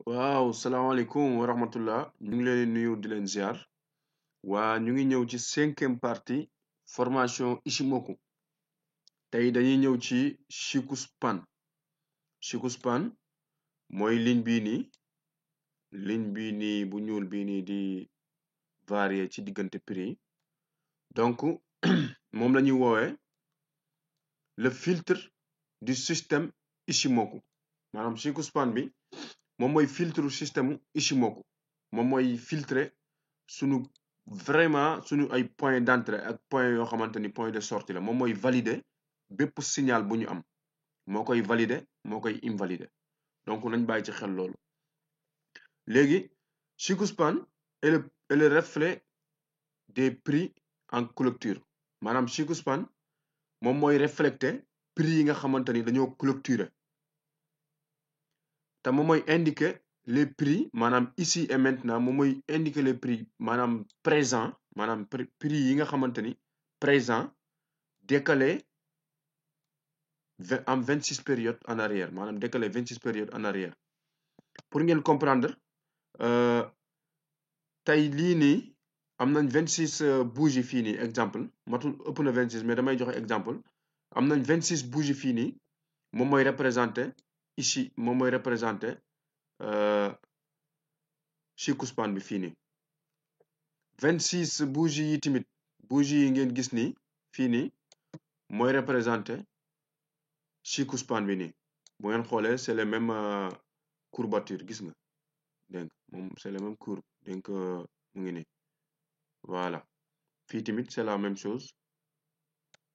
waaw salaamaaleykum wa rahmatullah ñu ngi leen di nuyu di leen ziar waa ñu ngi ñëw ci 5e partie formation Ishimoku tey dañuy ñëw ci Shikuspan mooy ligne bii nii bu ñuul bii nii di varier ci diggante prix yi donc moom la ñuy woowee le filtre du système Ishimoku maanaam Shikuspan bi moom mooy filtre système Ishimoku moom mooy filtrer suñu ay point d'entrée ak point yoo xamante ni point de sortie la moom mooy valider bépp signal bu ñu am moo koy valider moo koy invalider donc nañ bàyyi ci xel loolu léegi Shikuspan est le reflet des prix en clôture maanaam Shikuspan moom mooy refléter prix yi nga xamante ni dañoo clôturer te moom mooy indiquer les prix maanaam ici et maintenant moom mooy indiquer les prix maanaam présent maanaam prix yi nga xamante ni présent décalé am 26 périodes en arrière maanaam décalé 26 périodes en arrière pour ngeen comprendre tey lii nii am nañ 26 bougies fii nii exemple matul ëpp na 26 mais damay joxe exemple am nañ 26 bougies fii nii moom mooy représenté ici moom mooy représenté Shikuspan bi fii nii 26 bougies yi tamit bougies yi ngeen gis nii fii nii mooy représenté Shikuspan bi nii bu ngeen xoolee c'est les mêmes courbatures gis nga dégg nga moom c'est les mêmes courbes donc mu ngi nii voilà fii tamit c'est la même chose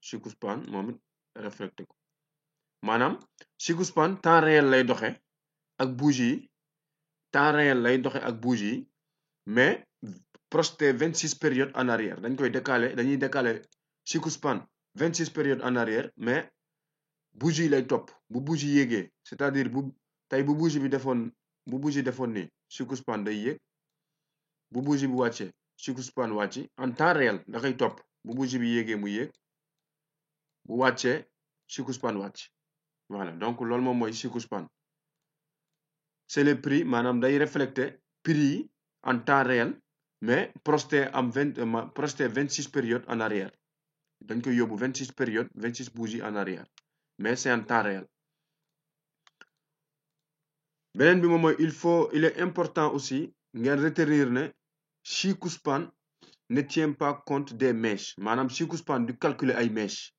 Shikuspan moom it reflété ko maanaam Shikuspan temps réel lay doxe ak bougie yi temps réel lay doxe ak bougie yi mais projeté 26 périodes en arrière dañuy décaler Shikuspan 26 périodes en arrière mais bougie lay topp bu bougie yéegee c'est-à-dire bu bougie defoon nii Shikuspan day yéeg bu bougie bi wàccee Shikuspan wàcc en temps réel da koy topp bu bougie bi yéegee mu yéeg bu wàccee Shikuspan wàcc voilà donc loolu moom mooy Shikuspan c'est les prix maanaam day refléter prix yi en temps réel mais projeté 26 périodes en arrière dañ koy yóbbu 26 périodes 26 bougies en arrière mais c'est en temps réel beneen bi moom mooy il est important aussi ngeen retenir ne Shikuspan ne tient pas compte des mèches maanaam Shikuspan du calculer ay mèches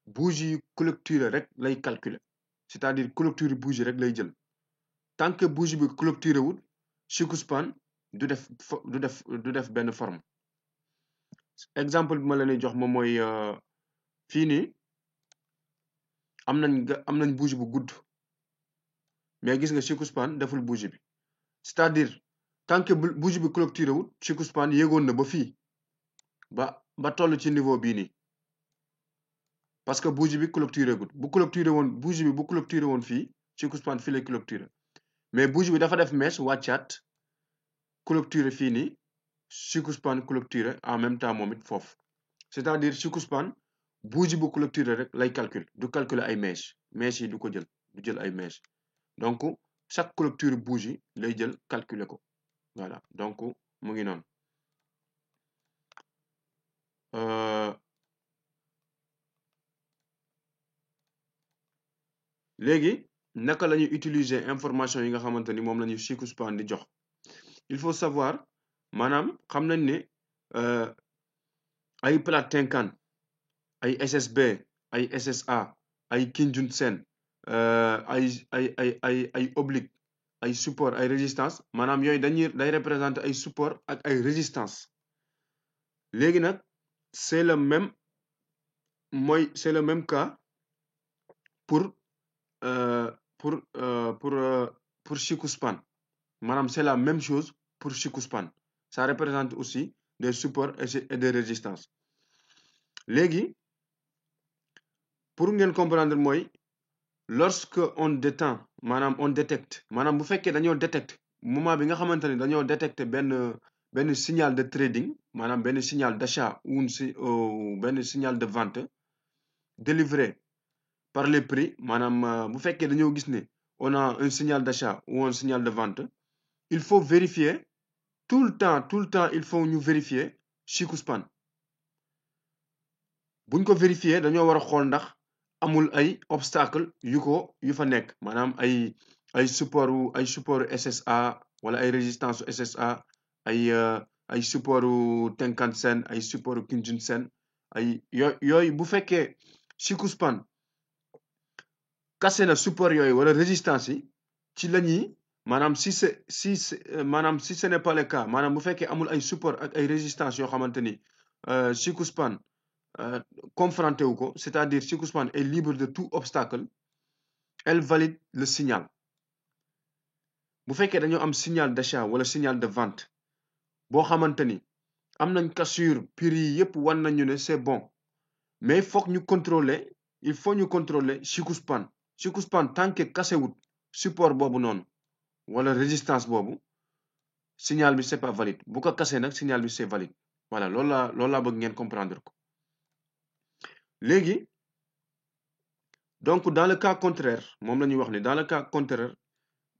bougie yi clôture rek lay calculer c'est-à-dire clôture bougie rek lay jël tant que bougie bi clôture wul Shikuspan du def benn forme exemple bi ma leen di jox moom mooy fii nii am nañ bougie bu gudd mais gis nga Shikuspan deful bougie bi c'est-à-dire tant que bougie bi clôture wul Shikuspan yéegoon na ba fii ba toll ci niveau bii nii parce que bougie bi clôture gul bougie bi bu clôture woon fii Shikuspan fii lay clôture mais bougie bi dafa def mèche wàccaat clôture fii nii Shikuspan clôture en même temps moom it foofu c'est-à-dire Shikuspan bougie bu clôture rek lay du calculer ay mèches yi du ko jël du jël ay mèches donc chaque clôture bougie lay jël calculer ko voilà donc mu ngi noonu léegi naka la ñuy utiliser information yi nga xamante ni moom la ñu Shikuspan di jox il faut savoir maanaam xam nañ ne ay plate Tenkan ay SSB ay SSA ay Kijun-sen ay oblique ay support ay résistance maanaam yooyu day représenter ay support ak ay résistance léegi nag c'est le même cas pour Shikuspan maanaam c'est la même chose pour Shikuspan ça représente aussi des supports et des résistances léegi pour ngeen comprendre mooy lorsque on détecte maanaam bu fekkee dañoo détecte moment bi nga xamante ni dañoo détecte benn signal de trading maanaam benn signal d'achat ou benn signal de vente délivré par les prix maanaam bu fekkee dañoo gis ne on a un signal d'achat ou un signal de vente, il faut vérifier tout le temps il faut ñu vérifier chiku span. buñ ko vérifier dañoo war a xool ndax amul ay obstacle yu fa nekk maanaam ay support SSA wala ay résistance SSA ay support Tenkan-sen ay support Kijun-sen ay yooyu bu fekkee chiku span cassé na support yooyu wala résistance yi ci la ñuy maanaam si ce n'est pas le cas maanaam bu fekkee amul ay support ak ay résistance yoo xamante ni chiku span confronté wu ko, c'est-à-dire chiku span est libre de tout obstacle, elle valide le signal. bu fekkee dañoo am signal d'achat wala signal de vente boo xamante ni am nañ cassure prix yi yëpp wan nañu ne c'est bon mais il faut ñu contrôler chiku span tant que cassé wut support boobu noonu wala résistance boobu signal bi c'est pas valide bu ko cassé nag signal bi c'est valide voilà loolu laa bëgg ngeen comprendre ko. léegi donc dans le cas contraire moom la ñuy wax ni dans le cas contraire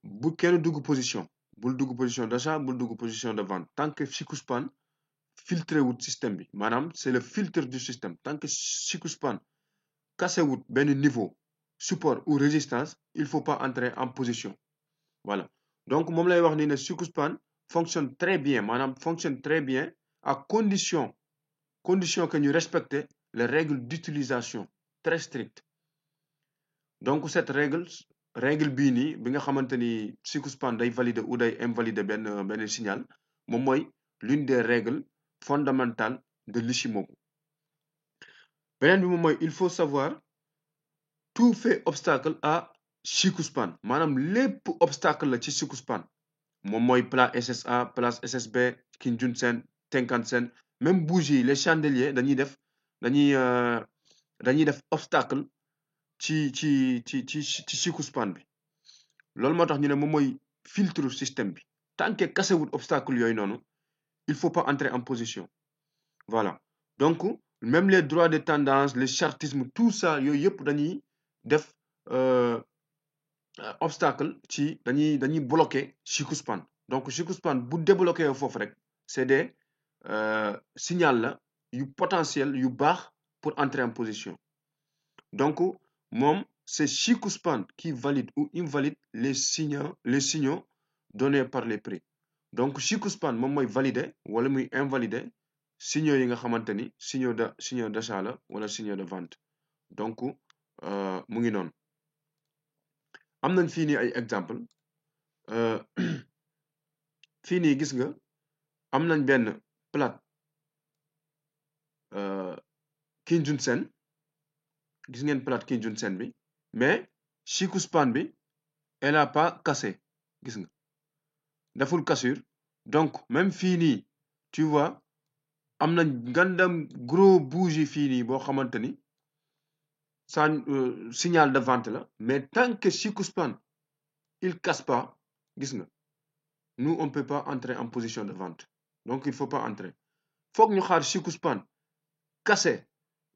bu kenn dugg position bul dugg position d'achat bul dugg position de vente tant que chiku span filtré wut système bi maanaam c'est le filtre du système tant que chiku span cassé wut benn niveau support ou résistance il faut pas entrer en position voilà donc moom lay wax ni ne chiku span fonctionne très bien maanaam fonctionne très bien à condition que ñu respecter les règles d'utilisation très strictes. donc cette règle bii nii bi nga xamante ni chiku span day valider ou day invalider benn signal moom mooy l'une des règles fondamentales de l'Ishimoku. beneen bi moom mooy il faut savoir tout fait obstacle à chiku span maanaam lépp obstacle la ci chiku span moom mooy plat SSA plat SSB Kijun-sen Tenkan-sen même bougie les chandeliers dañuy def obstacle ci chiku span bi loolu moo tax ñu ne moom mooy filtre système bi tant que cassé wut obstacle yooyu noonu il faut pas entrer en position voilà donc même les droits de tendance les chartismes tout ça yooyu yëpp dañuy def obstacle ci dañuy bloquer chiku span donc chiku span bu débloqué foofu rek c'est des signal la yu potentiel yu baax pour entrer en position donc moom c'est chiku span qui valide ou invalide les signaux donnés par les prix donc chiku span moom mooy valider wala muy invalider signaux yi nga xamante ni signaux d'achat la wala signaux de vente donc mu ngi noonu am nañ fii nii ay exemple fii nii gis nga am nañ benn plate Kijun-sen gis ngeen plate Kijun-sen bi mais chiku span bi elle a pas cassé gis nga deful cassure donc même fii nii tu vois am nañ gandam gros bougie fii nii boo xamante ni ça signal de vente la mais tant que chiku span il casse pas gis nga nous on peut pas entrer en position de vente donc il faut pas entrer foog ñu xaar chiku span cassé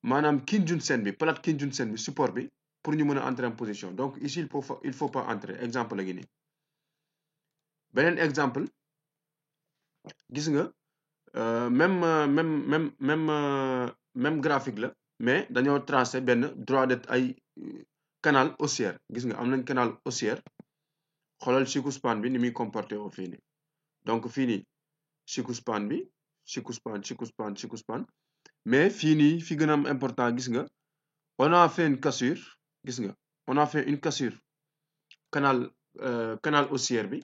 maanaam Kijun-sen bi plate Kijun-sen bi support bi pour ñu mën a entrer en position donc ici il faut pas entrer exemple la ngi nii beneen exemple gis nga même graphique la mais dañoo tracé benn droit de ay canal haussière gis nga am nañ canal haussière xoolal chiku span bi ni muy comporté woo fii nii donc fii nii chiku span bi chiku span mais fii nii fi gën a am important gis nga on a fait une cassure gis nga on a fait une cassure canal haussière bi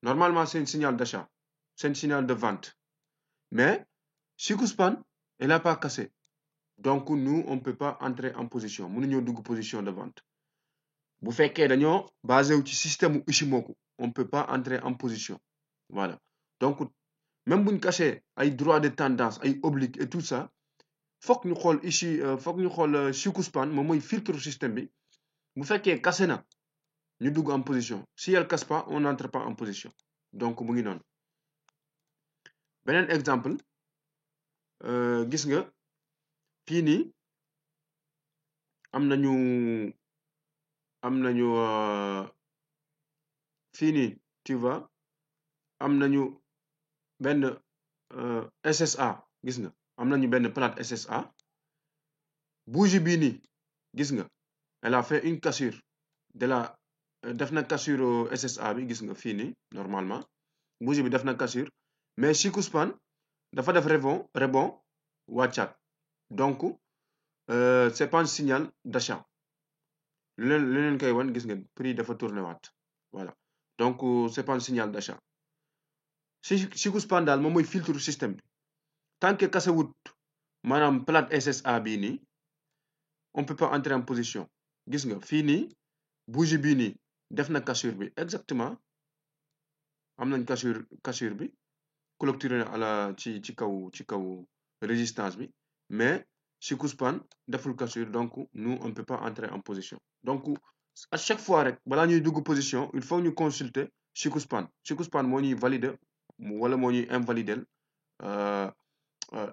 normalement c'est un signal d'achat c'est un signal de vente mais chiku span elle a pas cassé donc nous on peut pas entrer en position mënuñoo dugg position de vente bu fekkee dañoo basé wu ci système Ishimoku on peut pas entrer en position voilà donc même buñ caché ay droit de tendance ay oblique et tout ça foog ñu xool chiku span moom mooy filtre système bi bu fekkee cassé na ñu dugg en position si elle casse pas on n'entre pas en position donc mu ngi noonu beneen exemple gis nga fii nii am nañu fii nii tu vois am nañu benn SSA gis nga am nañu benn plate SSA bougie bii nii gis nga elle a fait une cassure de la def na cassure SSA bi gis nga fii nii normalement bougie bi def na cassure mais Chicospan dafa def rebond wàccaat donc c'est pas un signal d'achat lu leen koy wan gis nga prix dafa tourné waat voilà donc c'est pas un signal d'achat Chicospan daal moom mooy filtre système bi tant que kase wut maanaam plate SSA bii nii on peut pas entrer en position gis nga fii nii bougie bii nii def na cassure bi exactement am nañ cassure bi clôturé na à la ci kaw résistance bi mais Chicospan deful cassure donc nous on peut pas entrer en position donc à chaque fois rek balaa ñuy dugg position il faut ñu consulter Chicospan moo ñuy valider wala moo ñuy invalider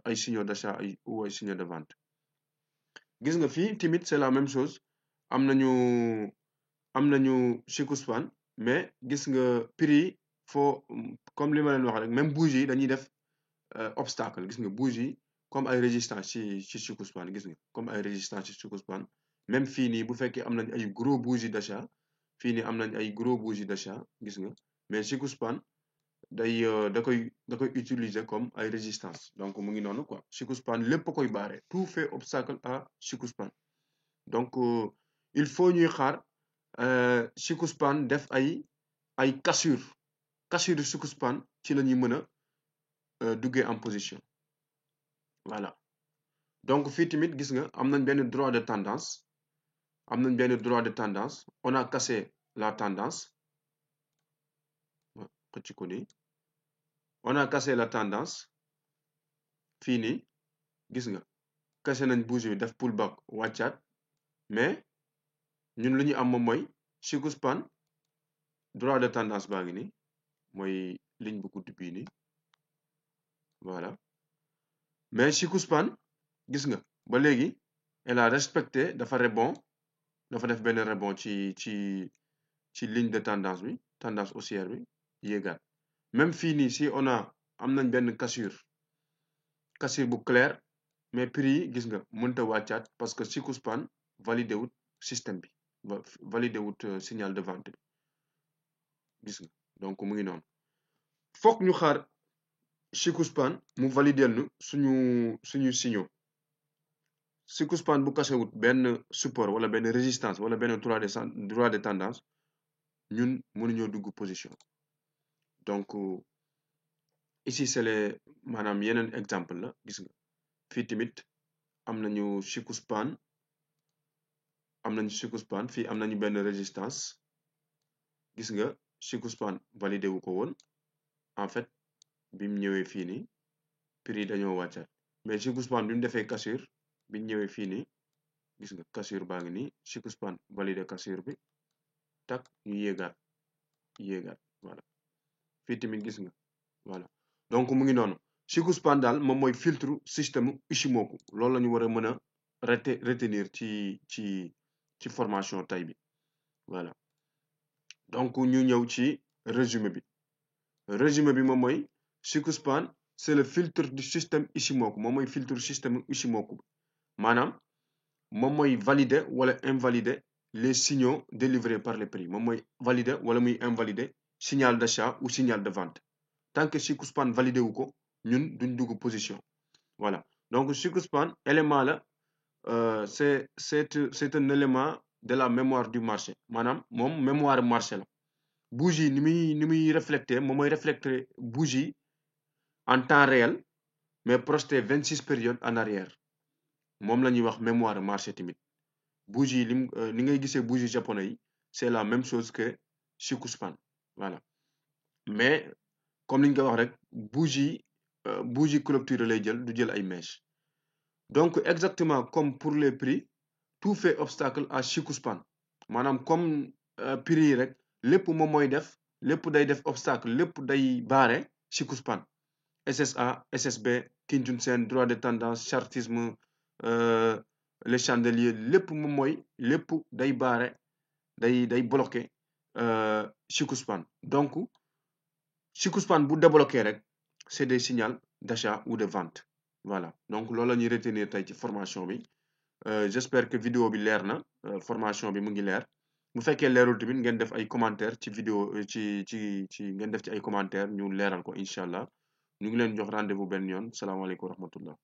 ay signaux d'achat ou ay signaux de vente gis nga fii tamit c'est la même chose am nañu Chicospan mais gis nga prix faut comme li ma leen wax rek même bougie yi dañuy def obstacle gis nga bougie comme ay résistance ci Chicospan gis nga comme ay résistance ci Chicospan même fii nii bu fekkee am nañ ay gros bougie d'achat fii nii am nañ ay gros bougie d'achat gis nga mais Chicospan da koy utiliser comme ay résistance donc mu ngi noonu quoi Chicospan lépp koy baare tout fait obstacle à Chicospan donc il faut ñuy xaar Chicospan def ay cassure Chicospan ci la ñuy mën a duggee en position voilà donc fii tamit gis nga am nañ benn droit de tendance on a cassé la tendance xëcc ko nii on a cassé la tendance fii nii gis nga cassé nañ bougie bi def pullback wàccaat mais ñun lu ñu am moom mooy Chicospan droit de tendance baa ngi nii mooy ligne bu gudd bii nii voilà mais Chicospan gis nga ba léegi elle a respecté dafa def benn rebond ci ligne de tendance bi tendance haussière bi yéegaat même fii nii si on a am nañ benn cassure bu clair mais prix yi gis nga mënta wàccaat parce que Chicospan validé wut système bi validé wut signal de vente bi gis nga donc mu ngi noonu foog ñu xaar Chicospan mu validel nu suñu signaux Chicospan bu kase wut benn support wala benn résistance wala benn droit de tendance ñun mënuñoo dugg position donc ici c'est les maanaam yeneen exemple la gis nga fii tamit am nañu Chicospan fii am nañu benn résistance gis nga Chicospan validé wu ko woon en fait bi mu ñëwee fii nii prix yi dañoo wàccaat mais Chicospan bi mu defee cassure bi ñu ñëwee fii nii gis nga cassure baa ngi nii Chicospan validé cassure bi tak ñu yéegaat voilà fii tamit gis nga voilà donc mu ngi noonu Chicospan daal moom mooy filtre système Ishimoku loolu la ñu war a mën a retenir ci formation tay bi voilà donc ñu ñëw ci résumé bi moom mooy Chicospan c'est le filtre du système Ishimoku moom mooy filtre système Ishimoku maanaam moom mooy valider wala invalider les signaux délivrés par les prix moom mooy valider wala muy invalider signal d'achat ou signal de vente tant que Chicospan validé wu ko ñun duñ dugg position voilà donc Chicospan élément la c'est un élément de la mémoire du marché maanaam moom mémoire marché la bougie ni muy refléter moom mooy refléter bougie en temps réel mais projeté 26 périodes en arrière moom la ñuy wax mémoire marché tamit bougie ni ngay gisee bougie japonais yi c'est la même chose que Chicospan voilà mais comme ni ñu ko wax rek bougie clôture lay jël du jël ay mèches donc exactement comme pour les prix tout fait obstacle à Chicospan maanaam comme prix yi rek lépp moom mooy lépp day def obstacle lépp day baare Chicospan SSA SSB Kijun-sen droit de tendance chartisme les chandeliers lépp moom mooy lépp day baare day bloqué Chikuspan donc Chikuspan bu débloqué rek c'est des signaux d'achat ou de vente voilà donc loolu la ñuy retenir tey ci formation bi j'espère que vidéo bi leer na formation bi mu ngi leer bu fekkee leerul tamit ngeen def ay commentaire ci vidéo ci ngeen def ci ay commentaire ñu leeral ko incha allah ñu ngi leen jox rendez-vous benn yoon salaamaaleykum wa rahmatullah